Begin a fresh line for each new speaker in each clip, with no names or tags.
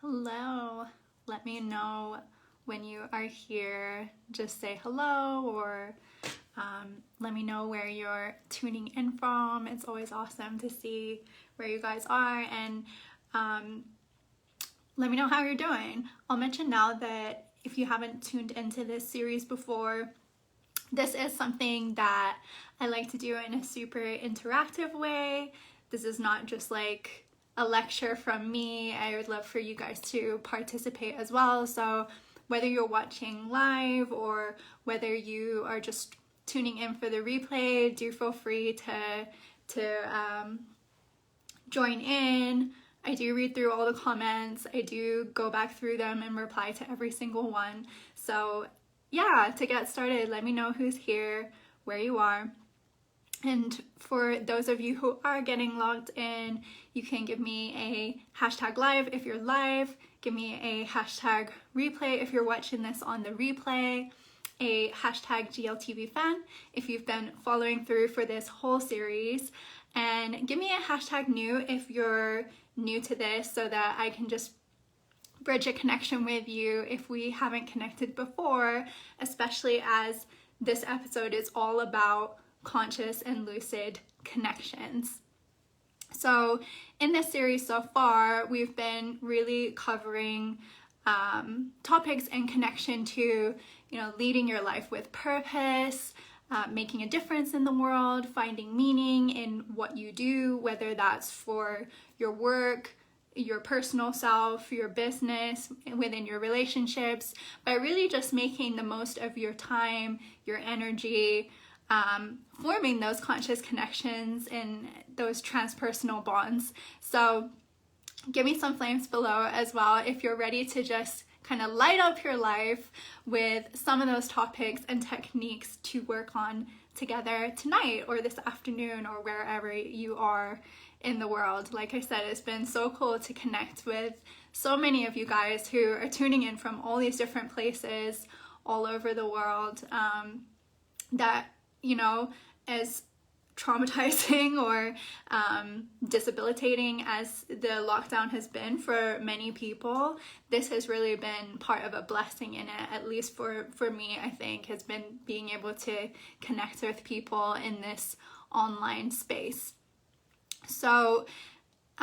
Hello. Let me know when you are here. Just say hello or let me know where you're tuning in from. It's always awesome to see where you guys are, and let me know how you're doing. I'll mention now that if you haven't tuned into this series before, this is something that I like to do in a super interactive way. This is not just like a lecture from me. I would love for you guys to participate as well. So whether you're watching live or whether you are just tuning in for the replay, do feel free to join in. I do read through all the comments. I do go back through them and reply to every single one. So yeah, to get started, let me know who's here, where you are. And for those of you who are getting logged in, you can give me a hashtag live if you're live, give me a hashtag replay if you're watching this on the replay, a hashtag GLTV fan if you've been following through for this whole series, and give me a hashtag new if you're new to this so that I can just bridge a connection with you if we haven't connected before, especially as this episode is all about conscious and lucid connections. So in this series so far, we've been really covering topics in connection to, leading your life with purpose, making a difference in the world, finding meaning in what you do, whether that's for your work, your personal self, your business, within your relationships, but really just making the most of your time, your energy, forming those conscious connections and those transpersonal bonds. So give me some flames below as well if you're ready to just kind of light up your life with some of those topics and techniques to work on together tonight or this afternoon or wherever you are in the world. Like I said, it's been so cool to connect with so many of you guys who are tuning in from all these different places all over the world, that, as traumatizing or debilitating as the lockdown has been for many people, this has really been part of a blessing in it, at least for me, I think, has been being able to connect with people in this online space. So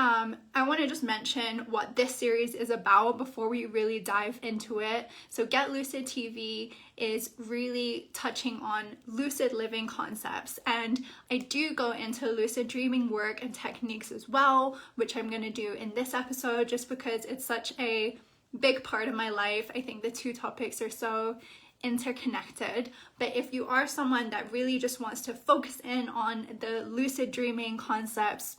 I want to just mention what this series is about before we really dive into it. So Get Lucid TV is really touching on lucid living concepts, and I do go into lucid dreaming work and techniques as well, which I'm going to do in this episode just because it's such a big part of my life. I think the two topics are so interconnected. But if you are someone that really just wants to focus in on the lucid dreaming concepts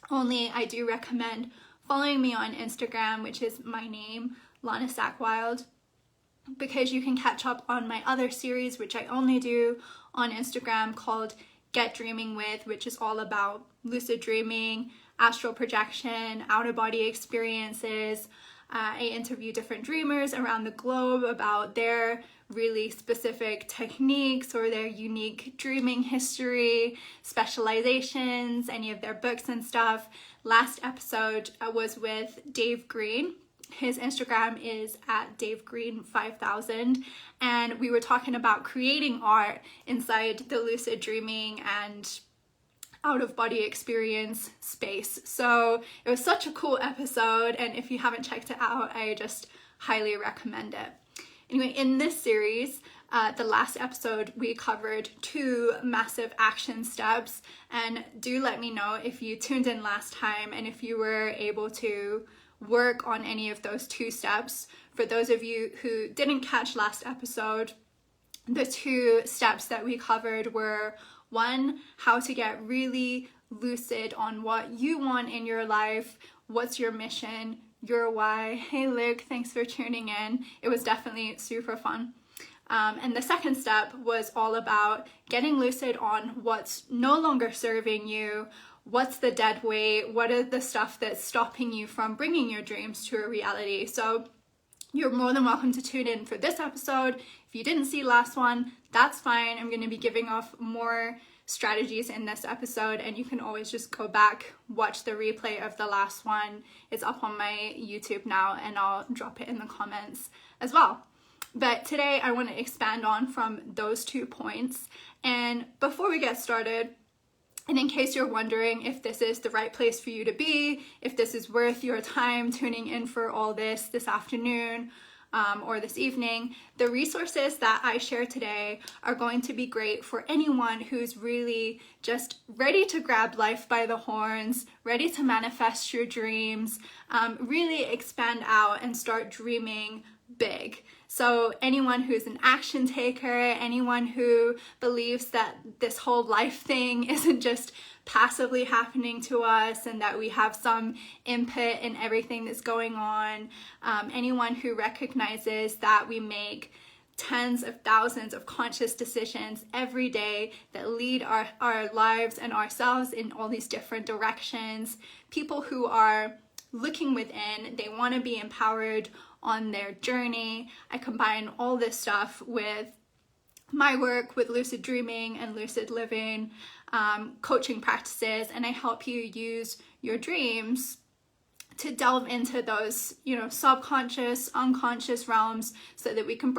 only, I do recommend following me on Instagram, which is my name, Lana Sackwild, because you can catch up on my other series, which I only do on Instagram, called Get Dreaming With, which is all about lucid dreaming, astral projection, out-of-body experiences. I interview different dreamers around the globe about their really specific techniques or their unique dreaming history, specializations, any of their books and stuff. Last episode was with Dave Green. His Instagram is at DaveGreen5000, and we were talking about creating art inside the lucid dreaming and out-of-body experience space. So it was such a cool episode, and if you haven't checked it out, I just highly recommend it. Anyway, in this series, the last episode, we covered 2 massive action steps, and do let me know if you tuned in last time and if you were able to work on any of those 2 steps. For those of you who didn't catch last episode, the 2 steps that we covered were 1, how to get really lucid on what you want in your life, what's your mission, your why. Hey Luke, thanks for tuning in. It was definitely super fun. And the second step was all about getting lucid on what's no longer serving you, what's the dead weight, what are the stuff that's stopping you from bringing your dreams to a reality. So you're more than welcome to tune in for this episode. If you didn't see last one, that's fine. I'm going to be giving off more strategies in this episode, and you can always just go back, watch the replay of the last one. It's up on my YouTube now, and I'll drop it in the comments as well. But today I want to expand on from those 2 points. And before we get started, and in case you're wondering if this is the right place for you to be, if this is worth your time tuning in for all this afternoon, or this evening, the resources that I share today are going to be great for anyone who's really just ready to grab life by the horns, ready to manifest your dreams, really expand out and start dreaming big. So anyone who's an action taker, anyone who believes that this whole life thing isn't just passively happening to us and that we have some input in everything that's going on, anyone who recognizes that we make tens of thousands of conscious decisions every day that lead our lives and ourselves in all these different directions, people who are looking within, they want to be empowered on their journey. I combine all this stuff with my work with lucid dreaming and lucid living, coaching practices, and I help you use your dreams to delve into those, subconscious, unconscious realms so that we can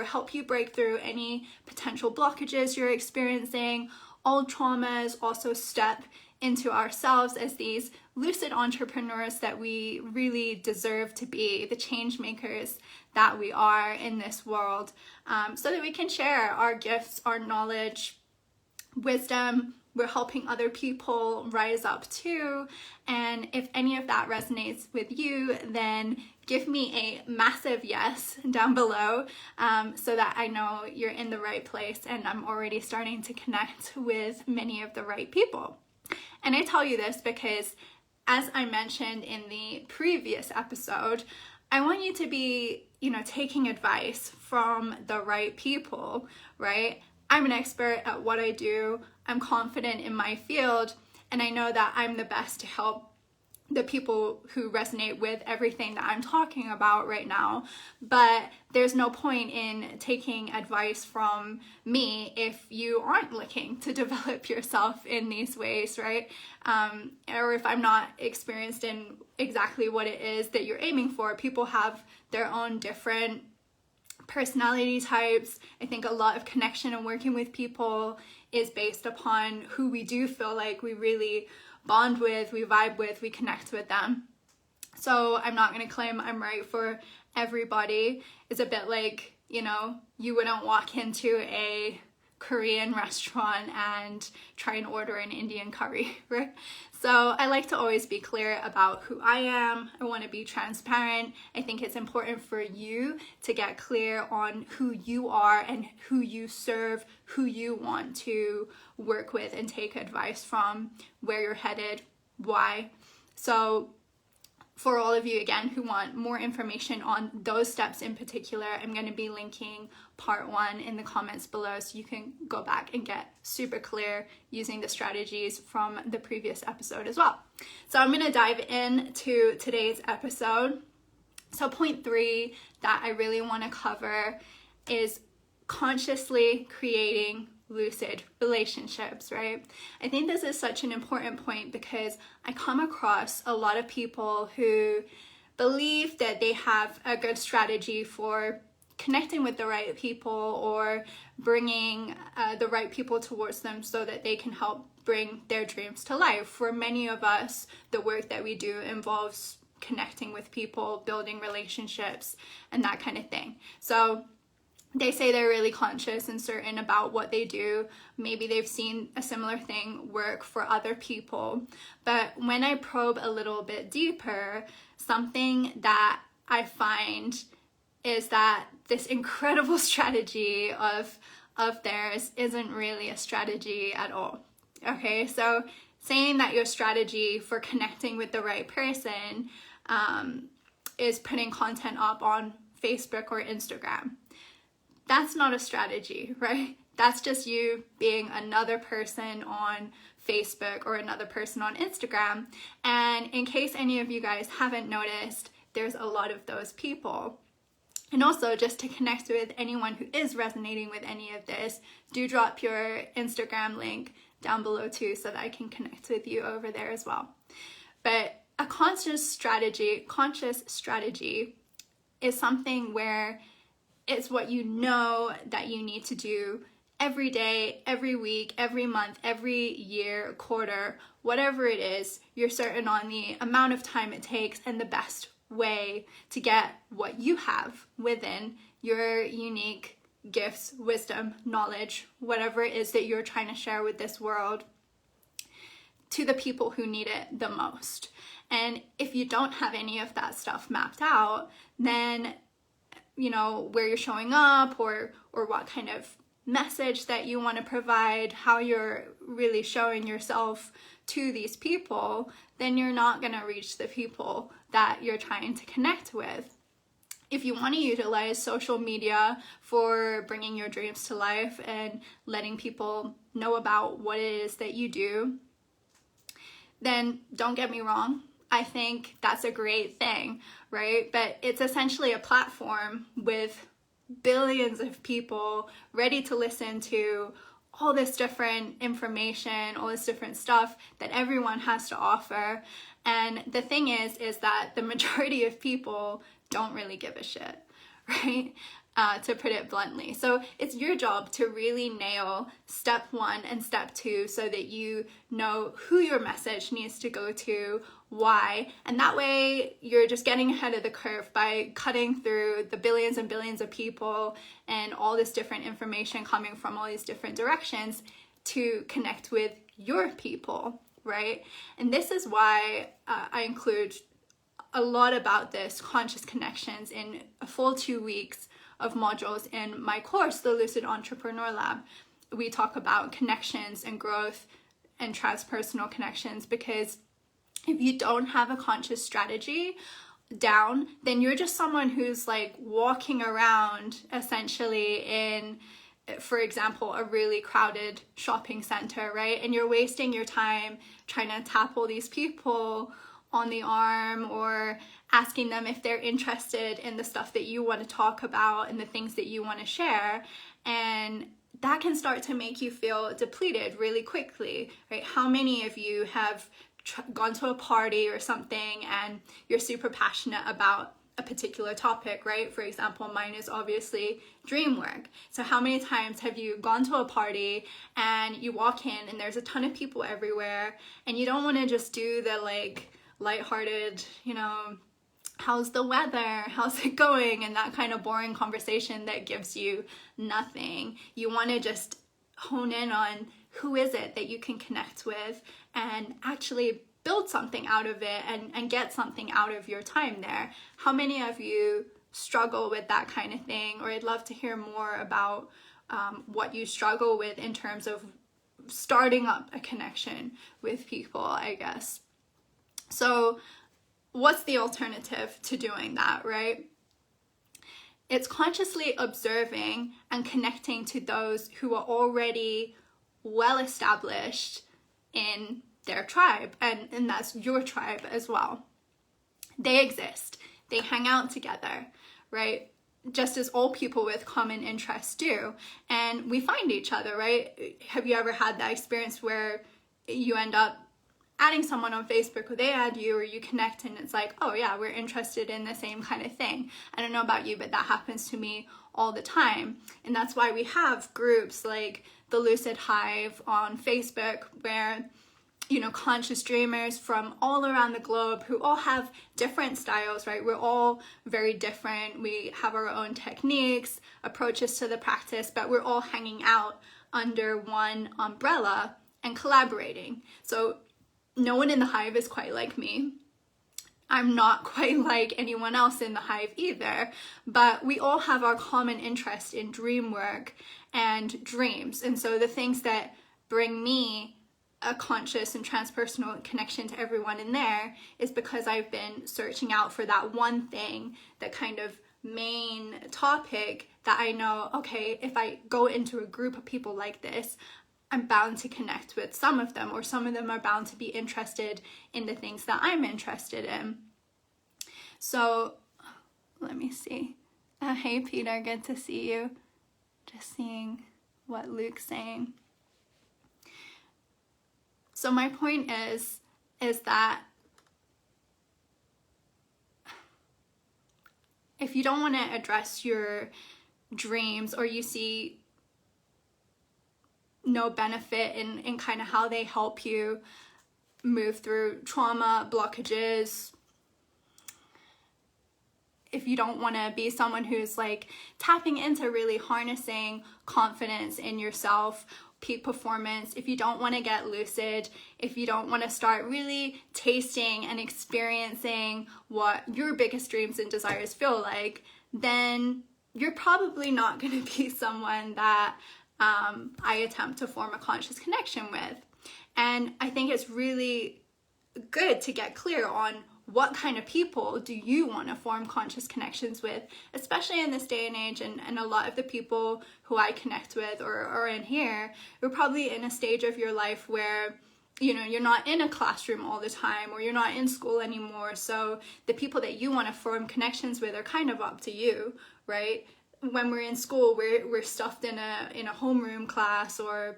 help you break through any potential blockages you're experiencing, old traumas, also step into ourselves as these lucid entrepreneurs that we really deserve to be, the change makers that we are in this world, so that we can share our gifts, our knowledge, wisdom. We're helping other people rise up too. And if any of that resonates with you, then give me a massive yes down below, so that I know you're in the right place and I'm already starting to connect with many of the right people. And I tell you this because, as I mentioned in the previous episode, I want you to be, taking advice from the right people, right? I'm an expert at what I do. I'm confident in my field, and I know that I'm the best to help the people who resonate with everything that I'm talking about right now. But there's no point in taking advice from me if you aren't looking to develop yourself in these ways, right? Or if I'm not experienced in exactly what it is that you're aiming for. People have their own different personality types. I think a lot of connection and working with people is based upon who we do feel like we really bond with, we vibe with, we connect with them. So I'm not going to claim I'm right for everybody. It's a bit like, you wouldn't walk into a Korean restaurant and try and order an Indian curry, right? So I like to always be clear about who I am. I want to be transparent. I think it's important for you to get clear on who you are and who you serve, who you want to work with and take advice from, where you're headed, why. So for all of you, again, who want more information on those steps in particular, I'm going to be linking part 1 in the comments below so you can go back and get super clear using the strategies from the previous episode as well. So I'm going to dive into today's episode. So point 3 that I really want to cover is consciously creating lucid relationships, right? I think this is such an important point because I come across a lot of people who believe that they have a good strategy for connecting with the right people or bringing the right people towards them so that they can help bring their dreams to life. For many of us, the work that we do involves connecting with people, building relationships, and that kind of thing. So they say they're really conscious and certain about what they do. Maybe they've seen a similar thing work for other people. But when I probe a little bit deeper, something that I find is that this incredible strategy of theirs isn't really a strategy at all. Okay, so saying that your strategy for connecting with the right person is putting content up on Facebook or Instagram. That's not a strategy, right? That's just you being another person on Facebook or another person on Instagram. And in case any of you guys haven't noticed, there's a lot of those people. And also, just to connect with anyone who is resonating with any of this, do drop your Instagram link down below too, so that I can connect with you over there as well. But a conscious strategy is something where it's what you know that you need to do every day, every week, every month, every year, quarter, whatever it is. You're certain on the amount of time it takes and the best way to get what you have within your unique gifts, wisdom, knowledge, whatever it is that you're trying to share with this world, to the people who need it the most. And if you don't have any of that stuff mapped out, then, you know, where you're showing up, or what kind of message that you want to provide, how you're really showing yourself to these people, then you're not going to reach the people that you're trying to connect with. If you want to utilize social media for bringing your dreams to life and letting people know about what it is that you do, then don't get me wrong, I think that's a great thing, right? But it's essentially a platform with billions of people ready to listen to all this different information, all this different stuff that everyone has to offer. And the thing is that the majority of people don't really give a shit, right? To put it bluntly. So it's your job to really nail step 1 and step 2 so that you know who your message needs to go to, why, and that way you're just getting ahead of the curve by cutting through the billions and billions of people and all this different information coming from all these different directions to connect with your people, right? And this is why I include a lot about this conscious connections in a full 2 weeks of modules in my course, the Lucid Entrepreneur Lab. We talk about connections and growth and transpersonal connections, because if you don't have a conscious strategy down, then you're just someone who's like walking around essentially in, for example, a really crowded shopping center, right? And you're wasting your time trying to tap all these people on the arm, or asking them if they're interested in the stuff that you want to talk about and the things that you want to share. And that can start to make you feel depleted really quickly, right? How many of you have gone to a party or something and you're super passionate about a particular topic, right? For example, mine is obviously dreamwork. So how many times have you gone to a party and you walk in and there's a ton of people everywhere, and you don't want to just do the like lighthearted, you know, how's the weather, how's it going, and that kind of boring conversation that gives you nothing. You want to just hone in on who is it that you can connect with and actually build something out of it and get something out of your time there. How many of you struggle with that kind of thing? Or I'd love to hear more about what you struggle with in terms of starting up a connection with people, I guess. So what's the alternative to doing that, right? It's consciously observing and connecting to those who are already well established in their tribe, and that's your tribe as well. They exist, they hang out together, right? Just as all people with common interests do, and we find each other, right? Have you ever had that experience where you end up adding someone on Facebook, or they add you, or you connect, and it's like, oh yeah, we're interested in the same kind of thing. I don't know about you, but that happens to me all the time. And that's why we have groups like the Lucid Hive on Facebook, where, you know, conscious dreamers from all around the globe who all have different styles, right? We're all very different. We have our own techniques, approaches to the practice, but we're all hanging out under one umbrella and collaborating. So no one in the hive is quite like me. I'm not quite like anyone else in the hive either, but we all have our common interest in dream work and dreams. And so the things that bring me a conscious and transpersonal connection to everyone in there is because I've been searching out for that one thing, that kind of main topic that I know, okay, if I go into a group of people like this, I'm bound to connect with some of them, or some of them are bound to be interested in the things that I'm interested in. So let me see. Hey Peter, good to see you. Just seeing what Luke's saying. So my point is that if you don't want to address your dreams, or you see no benefit in kind of how they help you move through trauma, blockages, if you don't want to be someone who's like tapping into really harnessing confidence in yourself, peak performance, if you don't want to get lucid, if you don't want to start really tasting and experiencing what your biggest dreams and desires feel like, then you're probably not going to be someone that I attempt to form a conscious connection with. And I think it's really good to get clear on what kind of people do you want to form conscious connections with, especially in this day and age. And a lot of the people who I connect with or are in here, you're probably in a stage of your life where, you know, you're not in a classroom all the time, or you're not in school anymore. So the people that you want to form connections with are kind of up to you, right? When we're in school, we're stuffed in a homeroom class, or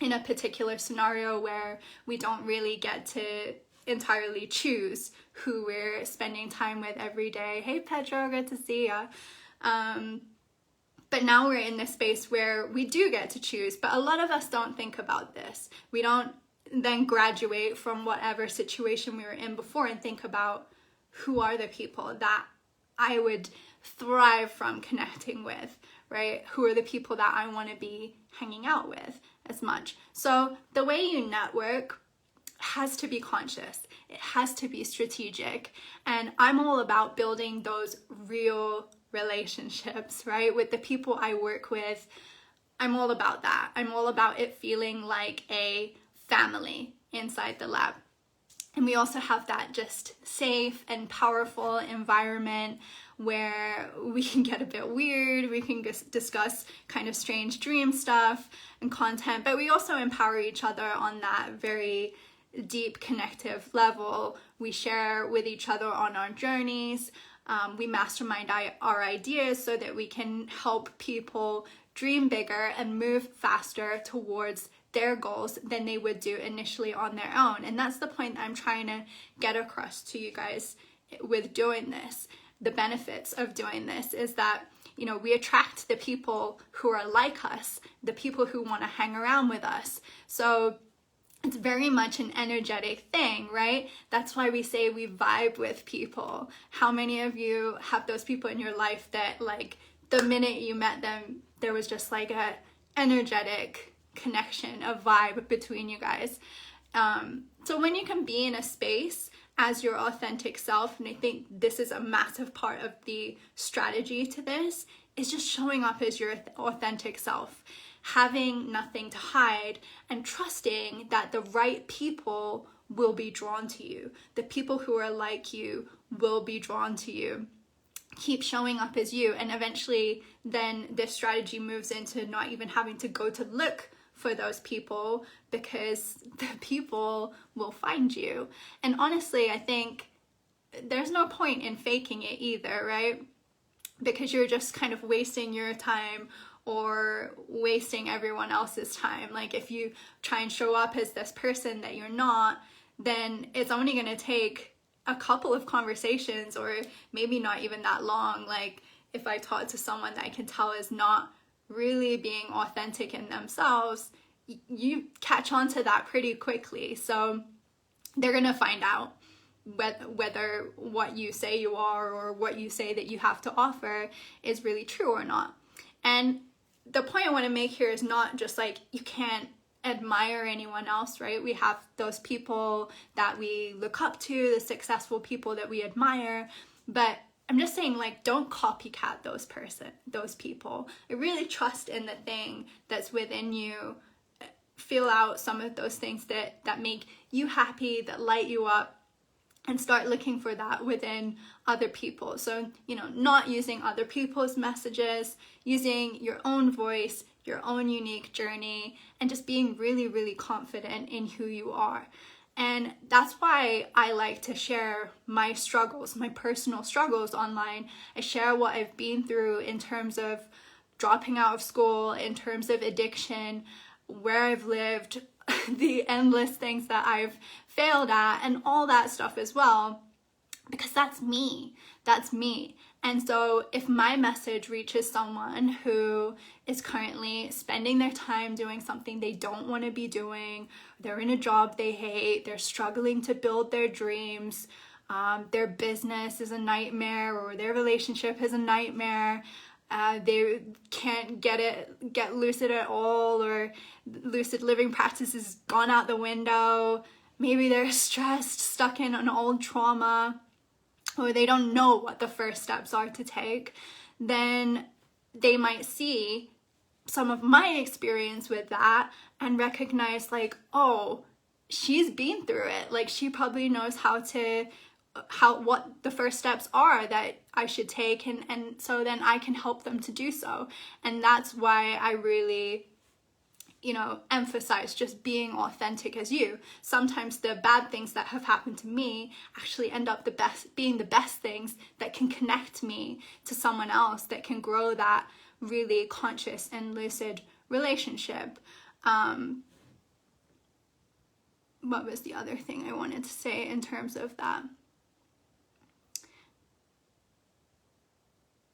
in a particular scenario where we don't really get to entirely choose who we're spending time with every day. Hey Pedro, good to see ya. But now we're in this space where we do get to choose, but a lot of us don't think about this. We don't then graduate from whatever situation we were in before and think about who are the people that I would thrive from connecting with, right? Who are the people that I want to be hanging out with as much. So the way you network has to be conscious. It has to be strategic. And I'm all about building those real relationships, right? With the people I work with, I'm all about that. I'm all about it feeling like a family inside the lab. And we also have that just safe and powerful environment where we can get a bit weird, we can discuss kind of strange dream stuff and content, but we also empower each other on that very deep connective level. We share with each other on our journeys. We mastermind our ideas so that we can help people dream bigger and move faster towards their goals than they would do initially on their own. And that's the point I'm trying to get across to you guys with doing this. The benefits of doing this is that, you know, we attract the people who are like us, the people who want to hang around with us. So it's very much an energetic thing, right? That's why we say we vibe with people. How many of you have those people in your life that, like, the minute you met them, there was just like a energetic connection, a vibe between you guys? So when you can be in a space as your authentic self, and I think this is a massive part of the strategy to this, is just showing up as your authentic self, having nothing to hide, and trusting that the right people will be drawn to you. The people who are like you will be drawn to you. Keep showing up as you, and eventually then this strategy moves into not even having to go to look for those people, because the people will find you. And honestly, I think there's no point in faking it either, right? Because you're just kind of wasting your time or wasting everyone else's time. Like, if you try and show up as this person that you're not, then it's only going to take a couple of conversations, or maybe not even that long. Like, if I talk to someone that I can tell is not really being authentic in themselves, you catch on to that pretty quickly. So they're going to find out whether what you say you are, or what you say that you have to offer, is really true or not. And the point I want to make here is not just like you can't admire anyone else, right? We have those people that we look up to, the successful people that we admire, but I'm just saying, like, don't copycat those people. I really trust in the thing that's within you. Feel out some of those things that make you happy, that light you up, and start looking for that within other people. So, you know, not using other people's messages, using your own voice, your own unique journey, and just being really, really confident in who you are. And that's why I like to share my struggles, my personal struggles online. I share what I've been through in terms of dropping out of school, in terms of addiction, where I've lived, the endless things that I've failed at and all that stuff as well, because that's me. That's me. And so if my message reaches someone who is currently spending their time doing something they don't want to be doing, they're in a job they hate, they're struggling to build their dreams, their business is a nightmare, or their relationship is a nightmare, they can't get lucid at all, or lucid living practice has gone out the window, maybe they're stressed, stuck in an old trauma, or they don't know what the first steps are to take, then they might see some of my experience with that and recognize like, oh, she's been through it. Like, she probably knows what the first steps are that I should take, and so then I can help them to do so. And that's why I really, emphasize just being authentic as you. Sometimes the bad things that have happened to me actually end up being the best things that can connect me to someone else, that can grow that really conscious and lucid relationship. What was the other thing I wanted to say in terms of that?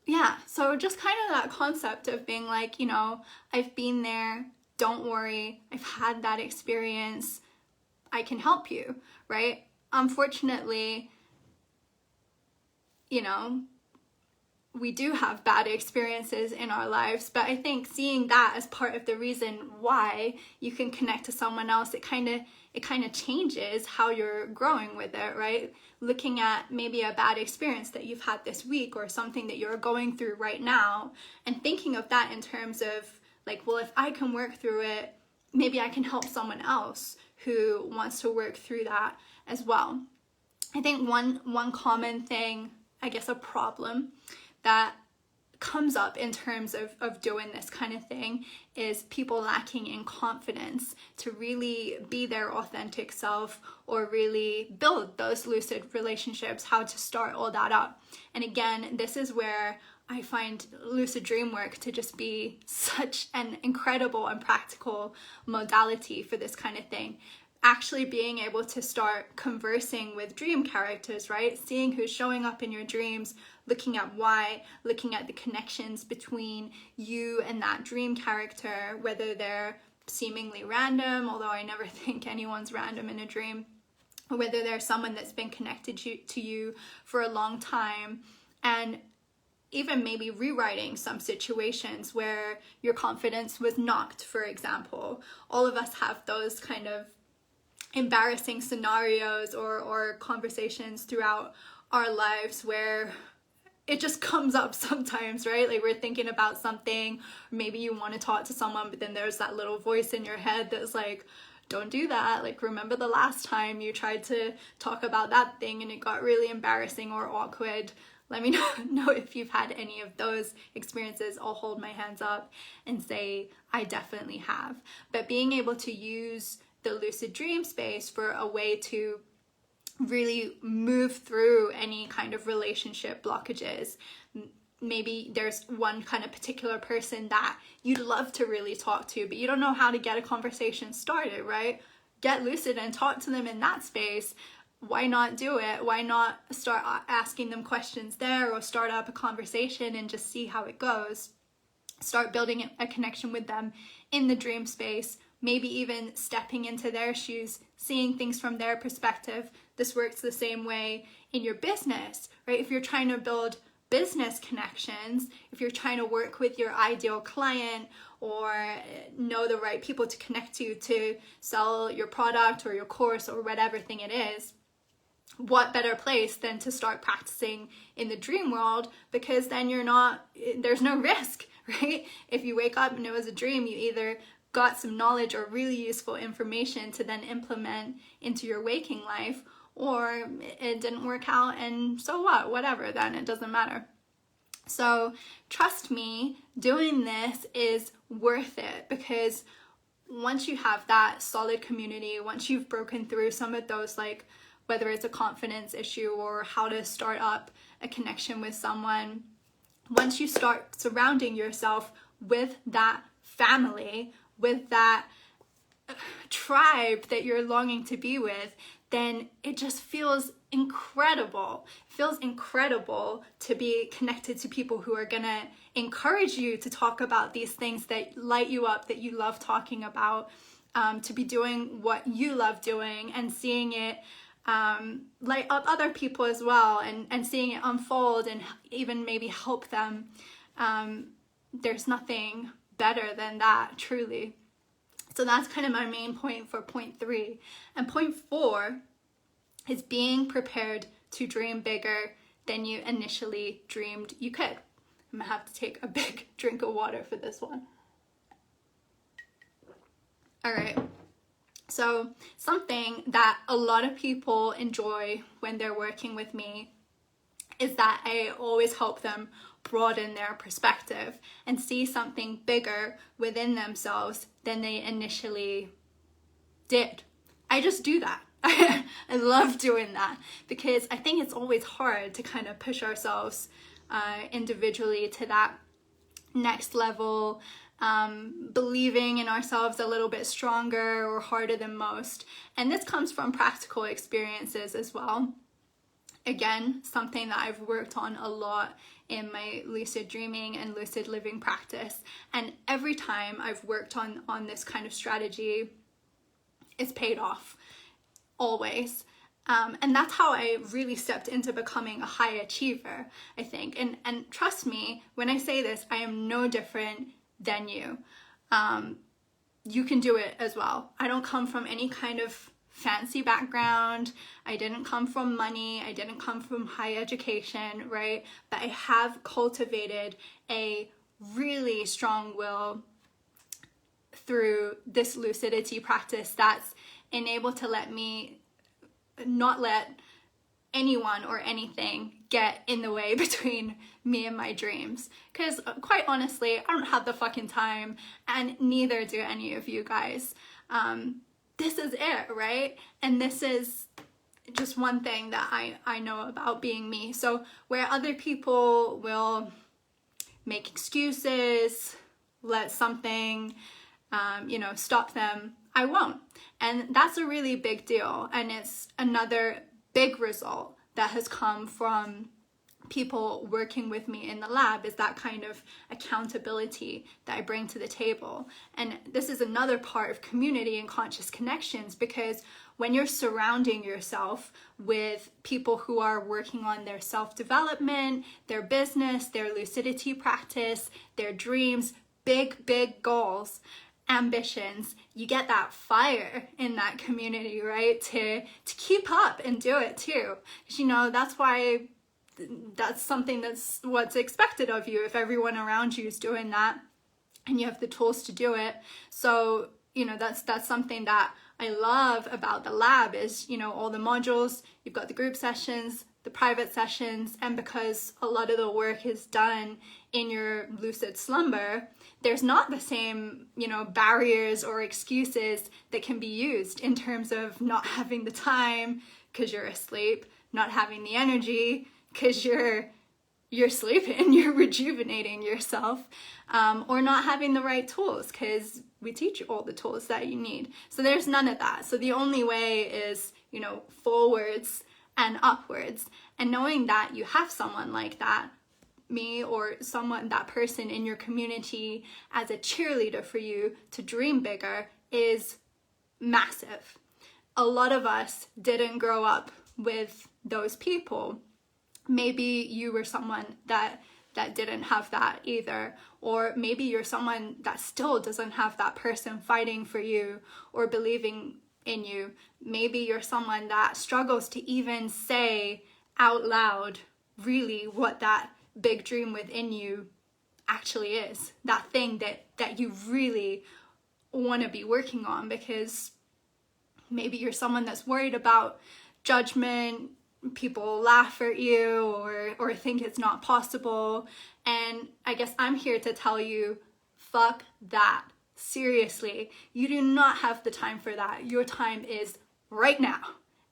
Yeah, so just kind of that concept of being like, I've been there, don't worry, I've had that experience, I can help you, right? Unfortunately, we do have bad experiences in our lives, but I think seeing that as part of the reason why you can connect to someone else, it kind of changes how you're growing with it, right? Looking at maybe a bad experience that you've had this week, or something that you're going through right now, and thinking of that in terms of like, well, if I can work through it, maybe I can help someone else who wants to work through that as well. I think one common thing, I guess a problem that comes up in terms of doing this kind of thing is people lacking in confidence to really be their authentic self, or really build those lucid relationships, how to start all that up. And again, this is where I find lucid dreamwork to just be such an incredible and practical modality for this kind of thing. Actually being able to start conversing with dream characters, right? Seeing who's showing up in your dreams, looking at why, looking at the connections between you and that dream character, whether they're seemingly random, although I never think anyone's random in a dream, or whether they're someone that's been connected to you for a long time, and even maybe rewriting some situations where your confidence was knocked, for example. All of us have those kind of embarrassing scenarios or conversations throughout our lives where it just comes up sometimes, right? Like, we're thinking about something, maybe you want to talk to someone, but then there's that little voice in your head that's like, don't do that. Like, remember the last time you tried to talk about that thing and it got really embarrassing or awkward. Let me know if you've had any of those experiences. I'll hold my hands up and say, I definitely have. But being able to use the lucid dream space for a way to really move through any kind of relationship blockages. Maybe there's one kind of particular person that you'd love to really talk to, but you don't know how to get a conversation started, right? Get lucid and talk to them in that space. Why not do it? Why not start asking them questions there, or start up a conversation and just see how it goes? Start building a connection with them in the dream space, maybe even stepping into their shoes, seeing things from their perspective. This works the same way in your business, right? If you're trying to build business connections, if you're trying to work with your ideal client, or know the right people to connect to sell your product or your course or whatever thing it is, what better place than to start practicing in the dream world? Because then there's no risk, right? If you wake up and it was a dream, you either got some knowledge or really useful information to then implement into your waking life, or it didn't work out, and so what? Whatever, then it doesn't matter. So trust me, doing this is worth it, because once you have that solid community, once you've broken through some of those, like whether it's a confidence issue or how to start up a connection with someone, once you start surrounding yourself with that family, with that tribe that you're longing to be with, then it just feels incredible. It feels incredible to be connected to people who are gonna encourage you to talk about these things that light you up, that you love talking about, to be doing what you love doing and seeing it light up other people as well, and seeing it unfold and even maybe help them. There's nothing better than that, truly. So that's kind of my main point for point 3. And point 4 is being prepared to dream bigger than you initially dreamed you could. I'm gonna have to take a big drink of water for this one. All right. So something that a lot of people enjoy when they're working with me is that I always help them broaden their perspective and see something bigger within themselves than they initially did. I just do that. I love doing that because I think it's always hard to kind of push ourselves individually to that next level, believing in ourselves a little bit stronger or harder than most. And this comes from practical experiences as well. Again, something that I've worked on a lot in my lucid dreaming and lucid living practice. And every time I've worked on this kind of strategy, it's paid off, always. And that's how I really stepped into becoming a high achiever, I think. And trust me, when I say this, I am no different than you. You can do it as well. I don't come from any kind of fancy background. I didn't come from money. I didn't come from high education, right? But I have cultivated a really strong will through this lucidity practice that's enabled to let me not let anyone or anything get in the way between me and my dreams. Because quite honestly, I don't have the fucking time, and neither do any of you guys. This is it, right? And this is just one thing that I know about being me. So where other people will make excuses, let something, stop them, I won't. And that's a really big deal. And it's another big result that has come from people working with me in the lab, is that kind of accountability that I bring to the table. And this is another part of community and conscious connections, because when you're surrounding yourself with people who are working on their self-development, their business, their lucidity practice, their dreams, big goals, ambitions, you get that fire in that community, right? To keep up and do it too. That's why that's something that's what's expected of you if everyone around you is doing that and you have the tools to do it. So, that's something that I love about the lab is, all the modules, you've got the group sessions, the private sessions, and because a lot of the work is done in your lucid slumber, there's not the same, barriers or excuses that can be used in terms of not having the time because you're asleep, not having the energy because you're sleeping, you're rejuvenating yourself, or not having the right tools because we teach you all the tools that you need. So there's none of that. So the only way is, forwards and upwards. And knowing that you have someone like that, me or that person in your community as a cheerleader for you to dream bigger, is massive. A lot of us didn't grow up with those people. Maybe you were someone that didn't have that either, or maybe you're someone that still doesn't have that person fighting for you or believing in you. Maybe you're someone that struggles to even say out loud really what that big dream within you actually is, that thing that you really want to be working on, because maybe you're someone that's worried about judgment, people laugh at you or think it's not possible. And I guess I'm here to tell you, fuck that. Seriously, you do not have the time for that. Your time is right now.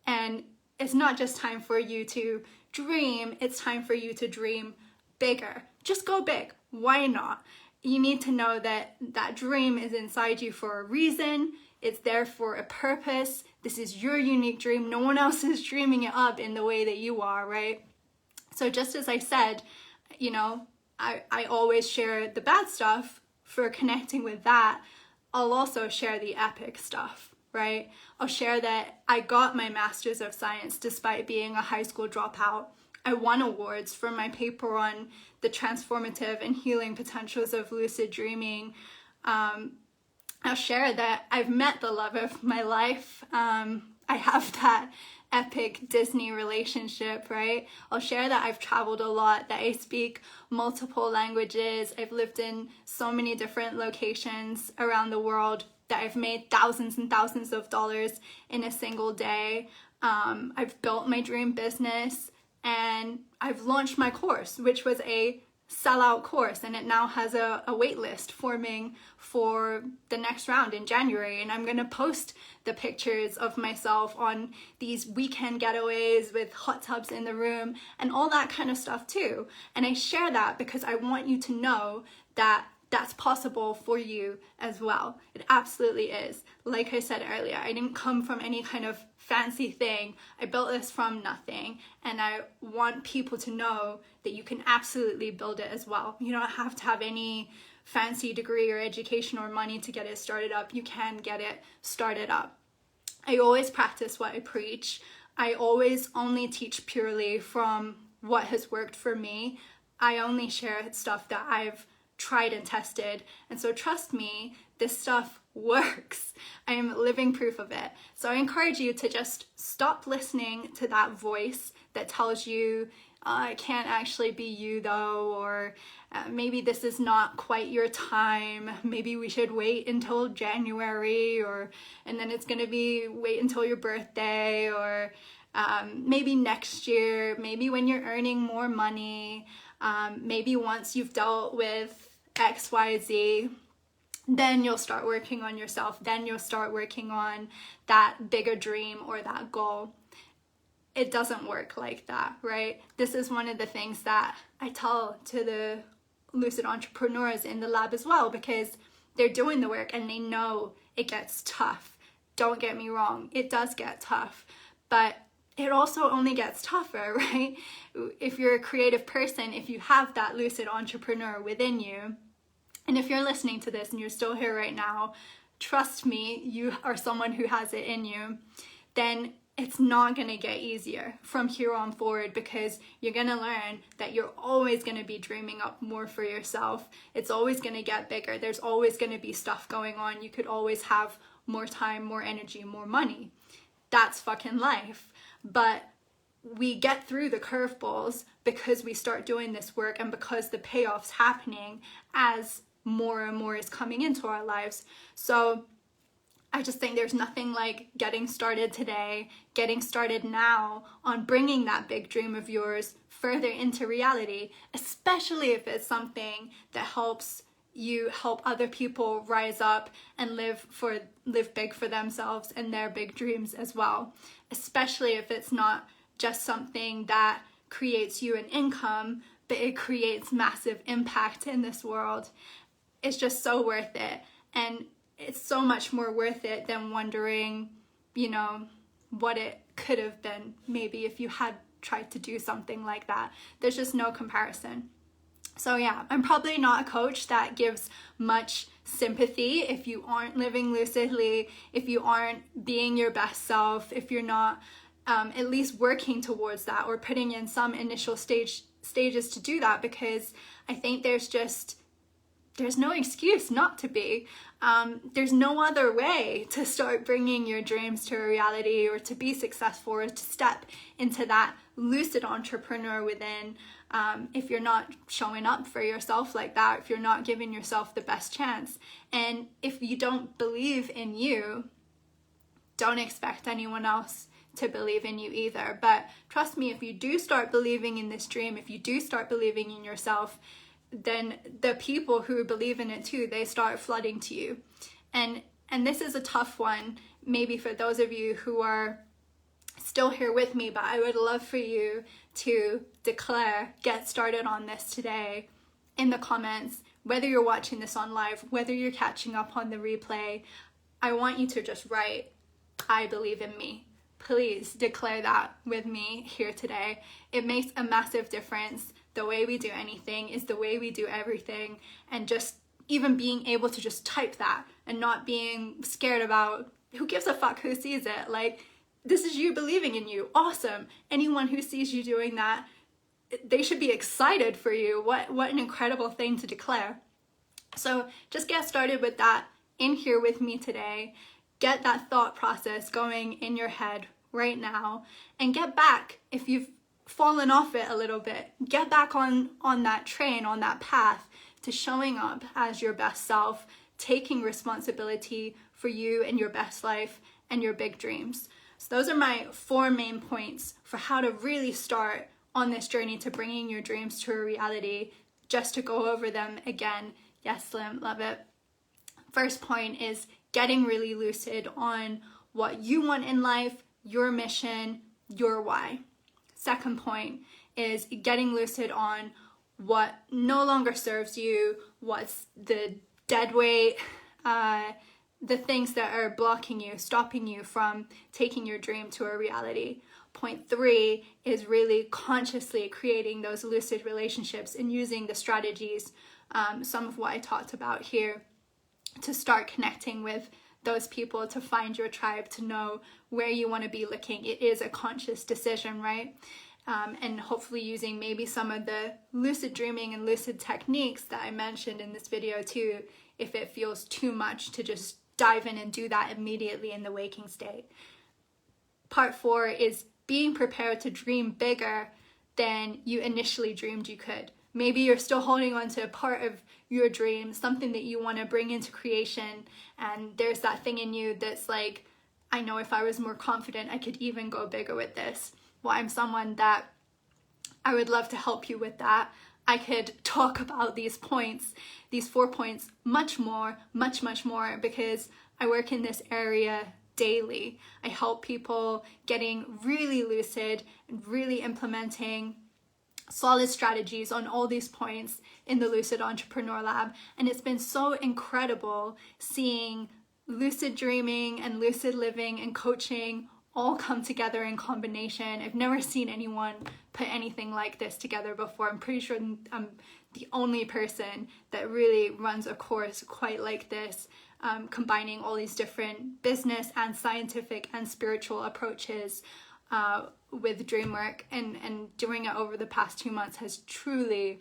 And it's not just time for you to dream, it's time for you to dream bigger. Just go big. Why not? You need to know that that dream is inside you for a reason. It's there for a purpose. This is your unique dream. No one else is dreaming it up in the way that you are, right? So just as I said, you know, I always share the bad stuff for connecting with that. I'll also share the epic stuff, right? I'll share that I got my Master's of Science despite being a high school dropout. I won awards for my paper on the transformative and healing potentials of lucid dreaming. I'll share that I've met the love of my life. I have that epic Disney relationship, right? I'll share that I've traveled a lot, that I speak multiple languages. I've lived in so many different locations around the world, that I've made thousands and thousands of dollars in a single day. I've built my dream business, and I've launched my course, which was a sellout course, and it now has a wait list forming for the next round in January. And I'm going to post the pictures of myself on these weekend getaways with hot tubs in the room and all that kind of stuff too. And I share that because I want you to know that that's possible for you as well. It absolutely is. Like I said earlier, I didn't come from any kind of fancy thing. I built this from nothing, and I want people to know that you can absolutely build it as well. You don't have to have any fancy degree or education or money to get it started up. You can get it started up. I always practice what I preach. I always only teach purely from what has worked for me. I only share stuff that I've tried and tested, and so trust me, this stuff works. I am living proof of it. So I encourage you to just stop listening to that voice that tells you it can't actually be you though, or maybe this is not quite your time, maybe we should wait until January, and then it's gonna be wait until your birthday, or maybe next year, maybe when you're earning more money, maybe once you've dealt with XYZ, then you'll start working on yourself, then you'll start working on that bigger dream or that goal. It doesn't work like that, right? This is one of the things that I tell to the lucid entrepreneurs in the lab as well, because they're doing the work and they know it gets tough. Don't get me wrong, it does get tough, but it also only gets tougher, right? If you're a creative person, if you have that lucid entrepreneur within you, and if you're listening to this and you're still here right now, trust me, you are someone who has it in you, then it's not going to get easier from here on forward, because you're going to learn that you're always going to be dreaming up more for yourself. It's always going to get bigger. There's always going to be stuff going on. You could always have more time, more energy, more money. That's fucking life. But we get through the curveballs because we start doing this work, and because the payoff's happening as more and more is coming into our lives. So I just think there's nothing like getting started today, getting started now on bringing that big dream of yours further into reality, especially if it's something that helps you help other people rise up and live big for themselves and their big dreams as well. Especially if it's not just something that creates you an income, but it creates massive impact in this world. It's just so worth it. And it's so much more worth it than wondering, what it could have been maybe if you had tried to do something like that. There's just no comparison. So yeah, I'm probably not a coach that gives much sympathy if you aren't living lucidly, if you aren't being your best self, if you're not at least working towards that or putting in some initial stages to do that, because I think there's no excuse not to be. There's no other way to start bringing your dreams to a reality, or to be successful, or to step into that lucid entrepreneur within, if you're not showing up for yourself like that, if you're not giving yourself the best chance. And if you don't believe in you, don't expect anyone else to believe in you either. But trust me, if you do start believing in this dream, if you do start believing in yourself, then the people who believe in it too, they start flooding to you. And this is a tough one, maybe for those of you who are still here with me, but I would love for you to declare, get started on this today in the comments, whether you're watching this on live, whether you're catching up on the replay. I want you to just write, I believe in me. Please declare that with me here today. It makes a massive difference. The way we do anything is the way we do everything. And just even being able to just type that and not being scared about who gives a fuck who sees it. Like, this is you believing in you. Awesome. Anyone who sees you doing that, they should be excited for you. What an incredible thing to declare. So just get started with that in here with me today. Get that thought process going in your head right now, and get back, if you've fallen off it a little bit, get back on that train, on that path to showing up as your best self, taking responsibility for you and your best life and your big dreams. So those are my 4 main points for how to really start on this journey to bringing your dreams to a reality. Just to go over them again. Yes, Slim, love it. First point is getting really lucid on what you want in life, your mission, your why. Second point is getting lucid on what no longer serves you, what's the dead weight, the things that are blocking you, stopping you from taking your dream to a reality. Point 3 is really consciously creating those lucid relationships and using the strategies, some of what I talked about here, to start connecting with those people, to find your tribe, to know where you want to be looking. It is a conscious decision, right? And hopefully using maybe some of the lucid dreaming and lucid techniques that I mentioned in this video too, if it feels too much to just dive in and do that immediately in the waking state. Part 4 is being prepared to dream bigger than you initially dreamed you could. Maybe you're still holding on to a part of your dream, something that you want to bring into creation, and there's that thing in you that's like, I know if I was more confident, I could even go bigger with this. Well, I'm someone that I would love to help you with that. I could talk about these points, these 4 points, much more, much more, because I work in this area daily. I help people getting really lucid and really implementing solid strategies on all these points in the Lucid Entrepreneur Lab. And it's been so incredible seeing lucid dreaming and lucid living and coaching all come together in combination. I've never seen anyone put anything like this together before. I'm pretty sure I'm the only person that really runs a course quite like this, combining all these different business and scientific and spiritual approaches with dreamwork, and doing it over the past 2 months has truly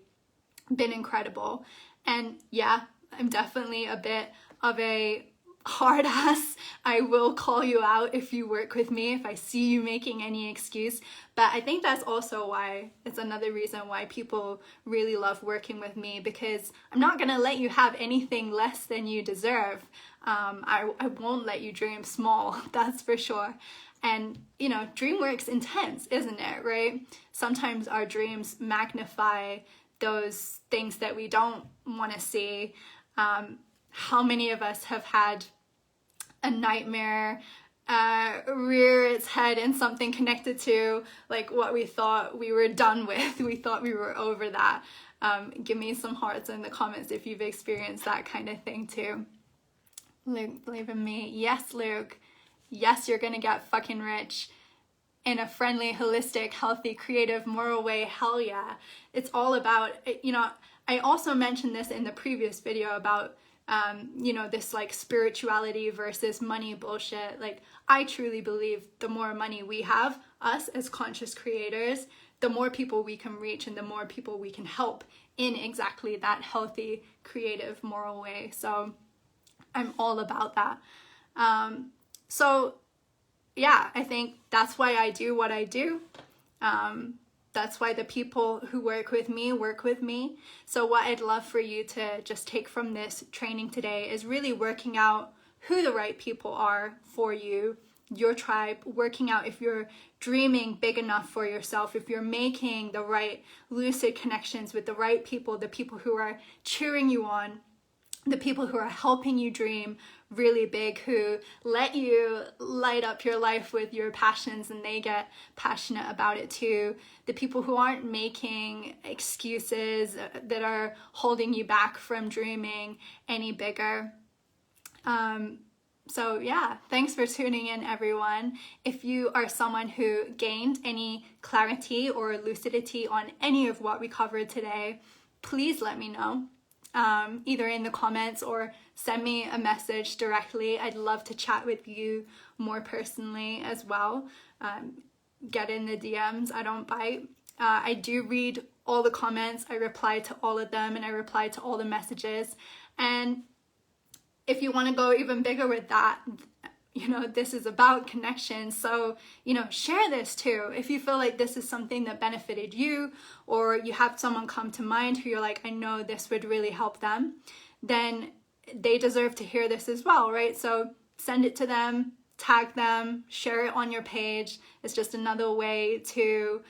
been incredible. And yeah, I'm definitely a bit of a hard ass. I will call you out if you work with me, if I see you making any excuse. But I think that's also why, it's another reason why people really love working with me, because I'm not gonna let you have anything less than you deserve. I won't let you dream small, that's for sure. And, you know, dreamwork's intense, isn't it, right? Sometimes our dreams magnify those things that we don't want to see. How many of us have had a nightmare rear its head in something connected to like what we thought we were done with? We thought we were over that. Give me some hearts in the comments if you've experienced that kind of thing too. Luke, believe in me. Yes, Luke. Yes, you're gonna get fucking rich in a friendly, holistic, healthy, creative, moral way. Hell yeah. It's all about, you know, I also mentioned this in the previous video about, you know, this like spirituality versus money bullshit. Like, I truly believe the more money we have, us as conscious creators, the more people we can reach and the more people we can help in exactly that healthy, creative, moral way. So I'm all about that. So yeah, I think that's why I do what I do. That's why the people who work with me. So what I'd love for you to just take from this training today is really working out who the right people are for you, your tribe, working out if you're dreaming big enough for yourself, if you're making the right lucid connections with the right people, the people who are cheering you on, the people who are helping you dream really big, who let you light up your life with your passions and they get passionate about it too. The people who aren't making excuses that are holding you back from dreaming any bigger. So yeah, thanks for tuning in, everyone. If you are someone who gained any clarity or lucidity on any of what we covered today, please let me know, either in the comments or send me a message directly. I'd love to chat with you more personally as well. Get in the DMs, I don't bite. I do read all the comments, I reply to all of them, and I reply to all the messages. And if you want to go even bigger with that, this is about connection. So, share this too. If you feel like this is something that benefited you, or you have someone come to mind who you're like, I know this would really help them, then they deserve to hear this as well, right? So send it to them, tag them, share it on your page. It's just another way to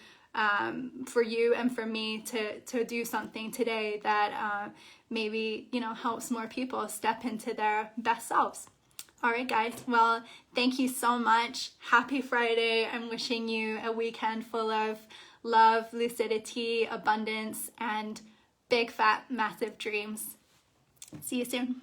for you and for me to do something today that maybe helps more people step into their best selves. All right, guys, well, thank you so much. Happy Friday. I'm wishing you a weekend full of love, lucidity, abundance, and big fat massive dreams. See you soon.